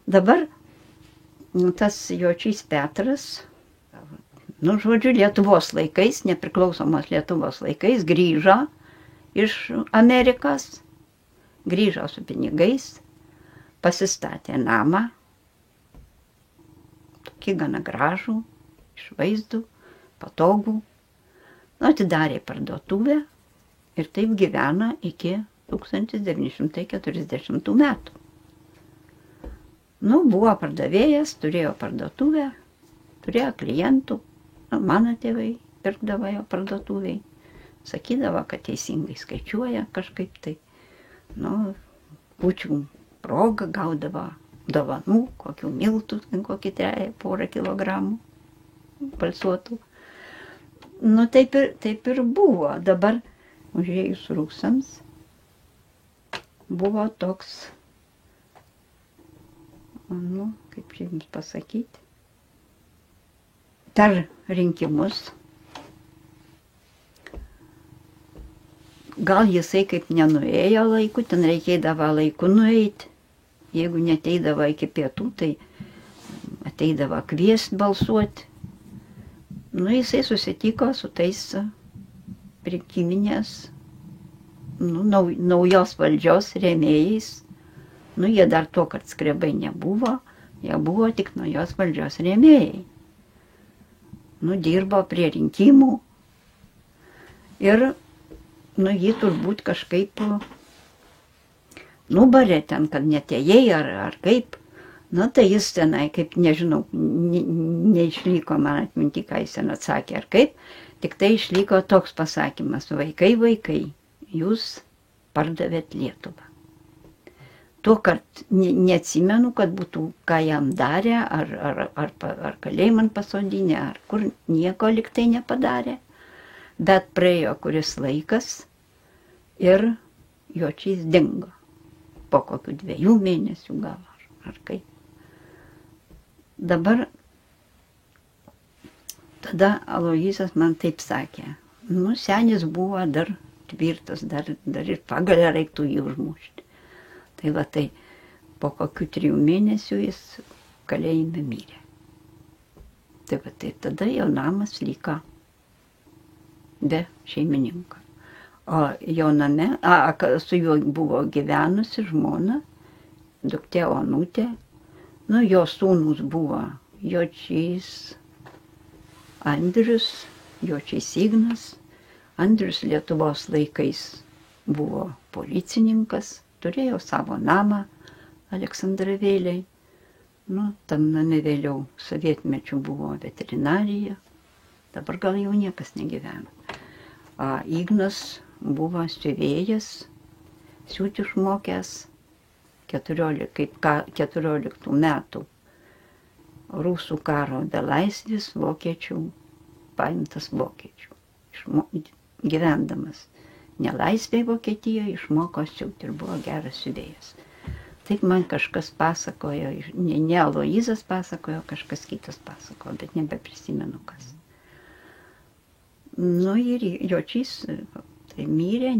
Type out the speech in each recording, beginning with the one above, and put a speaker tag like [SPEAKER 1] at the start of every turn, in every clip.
[SPEAKER 1] Dabar tas Jočys Petras, žodžiu, Lietuvos laikais, nepriklausomos Lietuvos laikais, grįžo iš Amerikos, grįžo su pinigais, pasistatė namą, tokį gana gražų, išvaizdų, patogų, atidarė parduotuvę ir taip gyvena iki 1940 metų. Buvo pardavėjas, turėjo parduotuvę, turėjo klientų, mano tėvai pirkdavo jo parduotuviai, sakydavo, kad teisingai skaičiuoja kažkaip tai, kūčių progą gaudavo dovanų, kokių miltų, kokį porą kilogramų balsuotų. Taip ir buvo. Dabar užėjus rusams buvo toks, kaip čia jums pasakyti, per rinkimus. Gal jisai kaip nenuėjo laiku, ten reikėdavo laiku nueiti. Jeigu neteidavo iki pietų, tai ateidavo kviesti balsuoti. Jisai susitiko su tais rinkiminės, naujos valdžios rėmėjais. Jie dar to, kad skrebai nebuvo, jie buvo tik naujos valdžios rėmėjai. Dirbo prie rinkimų ir jį turbūt kažkaip nubarė ten, kad netėjai ar kaip. Tai jis tenai, kaip nežinau, neišliko man atminti, ką jis ten atsakė ar kaip, tik tai išliko toks pasakymas: vaikai, vaikai, jūs pardavėt Lietuvą. Tuokart neatsimenu, kad būtų ką jam darė, ar kalėjimą pasodinę, ar kur, nieko liktai nepadarė. Bet praėjo kuris laikas ir Jočys dingo. Po kokių 2 mėnesių gal, ar kaip. Dabar, tada Aloyzas man taip sakė: senis buvo dar tvirtas, dar ir pagalę reiktų jį užmušti. Tai po kokių 3 mėnesių jis kalėjime mirė. Tai tada jo namas liko be šeimininko. O jo name, su juo buvo gyvenusi žmona, duktė Onutė. Jo sūnus buvo Jočys Andrius, Jočys Ignas. Andrius Lietuvos laikais buvo policininkas, turėjo savo namą Aleksandravėliai. Tam name vėliau sovietmečių buvo veterinarija. Dabar gal jau niekas negyvena. Ignas buvo siuvėjas, siūti išmokęs 14 metų rusų karo belaisvis, vokiečių, paimtas vokiečių. Gyvendamas nelaisvėje Vokietijoje išmoko siūti ir buvo geras siuvėjas. Taip man kažkas pasakojo, ne Aloyzas pasakojo, kažkas kitas pasakojo, bet nebeprisimenu kas. Ir Jočys tai mirė,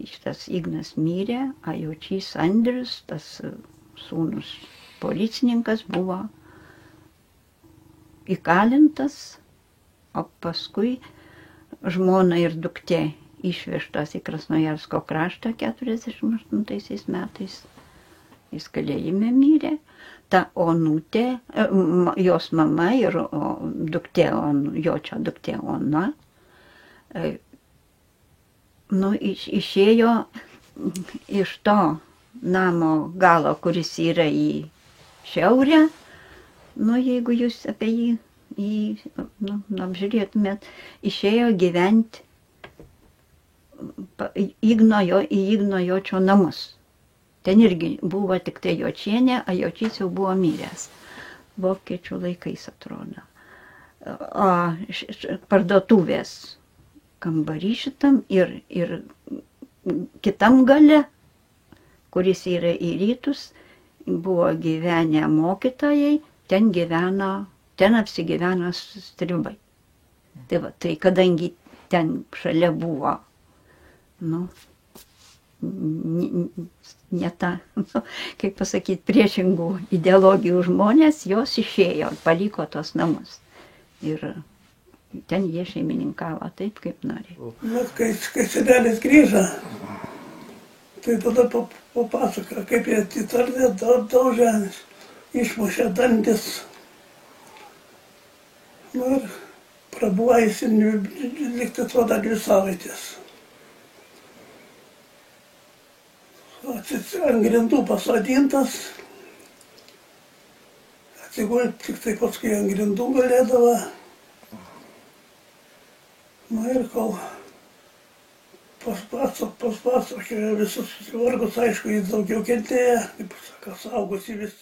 [SPEAKER 1] šitas Ignas mirė, o Jočys Andrius, tas sūnus policininkas, buvo įkalintas, o paskui žmona ir duktė išvežtas į Krasnojarsko kraštą 48 metais. Jis kalėjime mirė. Ta Onutė, jos mama ir duktė, Jočio duktė Ona, išėjo iš to namo galo, kuris yra į šiaurę. Jeigu jūs apie jį apžiūrėtumėt, išėjo gyventi į Igno Jočio namus. Ten irgi buvo tik tai Jočienė, o Jočys jau buvo miręs. Vokiečių laikais atrodo. O parduotuvės kambarį šitam ir kitam gale, kuris yra į rytus, buvo gyvenę mokytojai, ten apsigyveno stribai. Tai kadangi ten šalia buvo, ne ta, nu, kaip pasakyti, priešingų ideologijų žmonės, jos išėjo, paliko tos namus. Ir ten jie šeimininkavo taip, kaip norėjo.
[SPEAKER 2] Bet kai senelis grįžo, tai tada papasakojo, kaip jie atitarnė daužė, išmušė dantis. Nu ir prabuvo jis likti atrodo 2 savaitės. Ant grindų pasodintas, atsigulti tik tai paskui ant grindų galėdavo. Nu ir kol paspasakė visus vargus, aišku, jis daugiau kentėjo, kaip sako, saugosi vis.